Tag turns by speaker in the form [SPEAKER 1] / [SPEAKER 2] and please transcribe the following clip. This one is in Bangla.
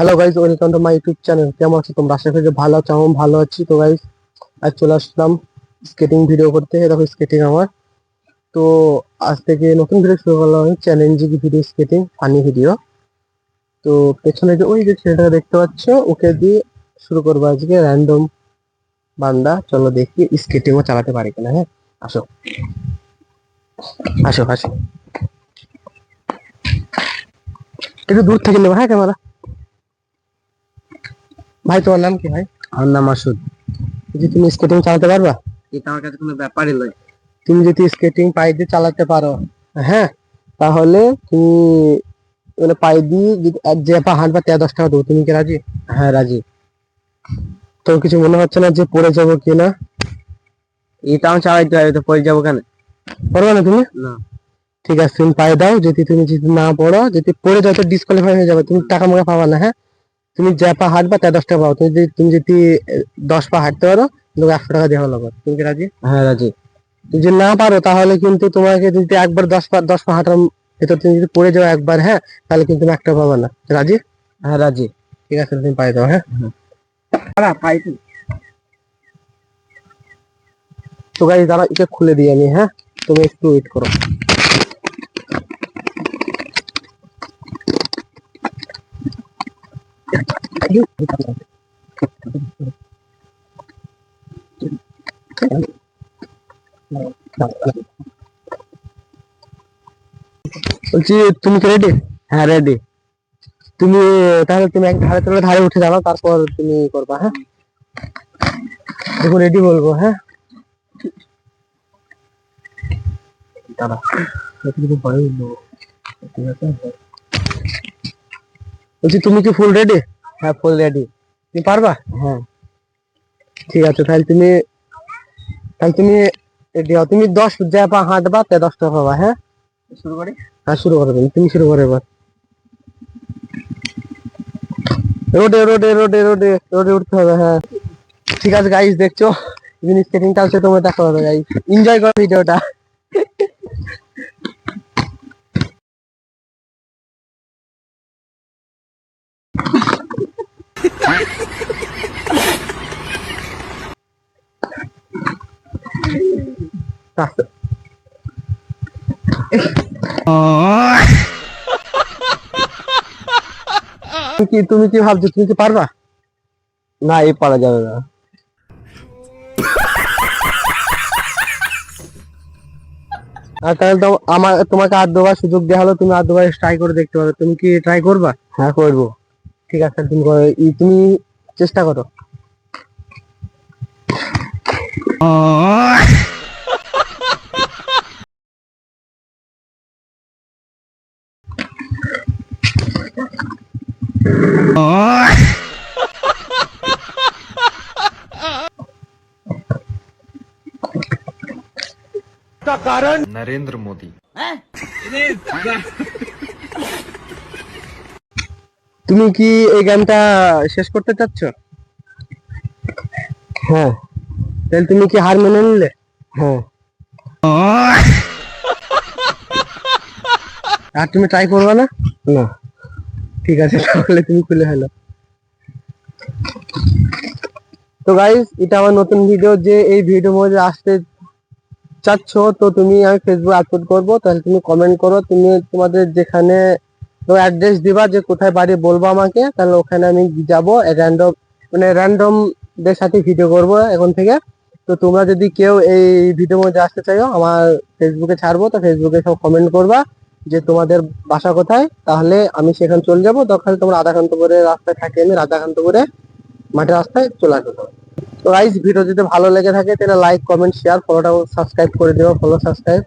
[SPEAKER 1] Hello guys, welcome to my YouTube channel. কেমন আছো তোমরা? আশা করি যে ভালো আছো, আমি ভালো আছি। তো গাইজ, আজ চলে আসলাম স্কেটিং ভিডিও করতে। দেখো স্কেটিং আমার। তো আজ থেকে নতুন ভিডিও শুরু করলাম, আমি challenging video, skating funny video. তো পেছনে যে ওই যে ছেলেটাকে দেখতে পাচ্ছ, ওকে দিয়ে শুরু করবো আজকে র্যান্ডম বান্দা। চলো দেখি স্কেটিংও চালাতে পারি কিনা। হ্যাঁ, আসো আসো আসো, একটু দূর থেকে নেবো। হ্যাঁ ক্যামেরা। ভাই তোমার নাম কি ভাই?
[SPEAKER 2] আমার নাম মাসুদ।
[SPEAKER 1] যে তুমি স্কেটিং চালাতে পারবা?
[SPEAKER 2] এটা আমার কাছে কোনো ব্যাপারই নয়।
[SPEAKER 1] তুমি যদি স্কেটিং পায়ে দিয়ে চালাতে পারো, হ্যাঁ, তাহলে তুমি মানে পায়ে দিয়ে যদি যে পা হাঁটবা 10 টাকা দেবো। তুমি কি রাজি?
[SPEAKER 2] হ্যাঁ, রাজি।
[SPEAKER 1] তো কিছু মনে হচ্ছে না যে পড়ে যাবো কিনা?
[SPEAKER 2] এটা আমি চালাইতে পারি, তো পড়ে যাবো কেন?
[SPEAKER 1] পারবে না তুমি?
[SPEAKER 2] না।
[SPEAKER 1] ঠিক আছে, তুমি পায়ে দাও। তুমি যদি না পড়ো, যদি পড়ে যাও তো ডিসকোয়ালিফাই হয়ে যাবে, তুমি টাকা মাকা পাবা না। হ্যাঁ, তুমি যে পা হাঁটবা 10 টাকা পাবো। তুমি যদি 10 পা হাঁটতে পারো, তোমাকে 100 টাকা দেওয়া হবে। তুমি কি রাজি?
[SPEAKER 2] হ্যাঁ, রাজি।
[SPEAKER 1] তুমি যদি না পারো, তাহলে কিন্তু তোমাকে যদি একবার 10 পা হাঁটার ভেতর তুমি যদি পড়ে যাও একবার, হ্যাঁ, তাহলে কিন্তু তুমি একটা পাবা না। রাজি?
[SPEAKER 2] হ্যাঁ, রাজি।
[SPEAKER 1] ঠিক আছে, তুমি পায়ে দাও। হ্যাঁ,
[SPEAKER 2] পাইছি।
[SPEAKER 1] তো গাইস দাঁড়া, এটা খুলে দিই আমি। হ্যাঁ, তুমি একটু ওয়েট করো। বলছি, তুমি কি রেডি?
[SPEAKER 2] হ্যাঁ, রেডি।
[SPEAKER 1] তুমি তাহলে তুমি এক ধারে তোলা ধারে উঠে যাও, তারপর তুমি করবা। হ্যাঁ, দেখো রেডি বলবো। হ্যাঁ, দাঁড়া, একটু ভয় হলো। ঠিক আছে, বলছি তুমি কি ফুল রেডি?
[SPEAKER 2] হ্যাঁ, ফুল রেডি।
[SPEAKER 1] তুমি পারবা?
[SPEAKER 2] হ্যাঁ।
[SPEAKER 1] ঠিক আছে, তাহলে তুমি রেডি হও। তুমি 10 যে পা হাঁটবা 10 টাকা পাবা। হ্যাঁ,
[SPEAKER 2] শুরু করি।
[SPEAKER 1] হ্যাঁ শুরু করো। তুমি শুরু করো এবার। রোডে রোডে রোডে রোডে রোডে উঠতে হবে। হ্যাঁ, ঠিক আছে গাইস, দেখছো জিনিস সেটিংটা হচ্ছে, তোমরা দেখো হবে গাইস, এনজয় করো ভিডিওটা। তুমি কি ভাবছো, তুমি কি পারবা?
[SPEAKER 2] না, এই পারা যাবে না।
[SPEAKER 1] আর তাহলে তো তোমাকে আর দুবার সুযোগ দেওয়া হলো, তুমি আর দুবার ট্রাই করে দেখতে পারো। তুমি কি ট্রাই করবা?
[SPEAKER 2] হ্যাঁ, করবো।
[SPEAKER 1] ঠিক আছে, তুমি চেষ্টা করো।
[SPEAKER 3] नरेंद्र मोदी।
[SPEAKER 1] তুমি কি এই গানটা শেষ করতে চাচ্ছ?
[SPEAKER 2] হ্যাঁ।
[SPEAKER 1] তাহলে তুমি কি হার মেনে নিলে?
[SPEAKER 2] হ্যাঁ।
[SPEAKER 1] আর তুমি ট্রাই করবে না?
[SPEAKER 2] না।
[SPEAKER 1] ঠিক আছে, তাহলে তুমি খুলে ফেলো। তো গাইস, এটা আমার নতুন ভিডিও। যে এই ভিডিওর মধ্যে আসতে চাচ্ছ, তো আমি ফেসবুকে আপলোড করবো। তাহলে তুমি কমেন্ট করো, তুমি তোমাদের যেখানে অ্যাড্রেস দিবা, যে কোথায় বাড়ি বলবো আমাকে, তাহলে ওখানে আমি যাব। র্যান্ডম দের সাথে ভিডিও করব এখন থেকে। তো তোমরা যদি কেউ এই ভিডিওর মধ্যে আসতে চাইও, আমার ফেসবুকে ছাড়বো, তো ফেসবুকে সব কমেন্ট করবা যে তোমাদের বাসা কোথায়, তাহলে আমি সেখানে চলে যাবো। তখন তোমরা রাধাকান্তপুরের রাস্তায় থাকি, আমি রাধাকান্তপুরে মাঠের রাস্তায় চলে আসবো। তো গাইস, ভিডিও যদি ভালো লেগে থাকে তাহলে লাইক, কমেন্ট, শেয়ার, ফলোটা সাবস্ক্রাইব করে দিও। Follow, subscribe.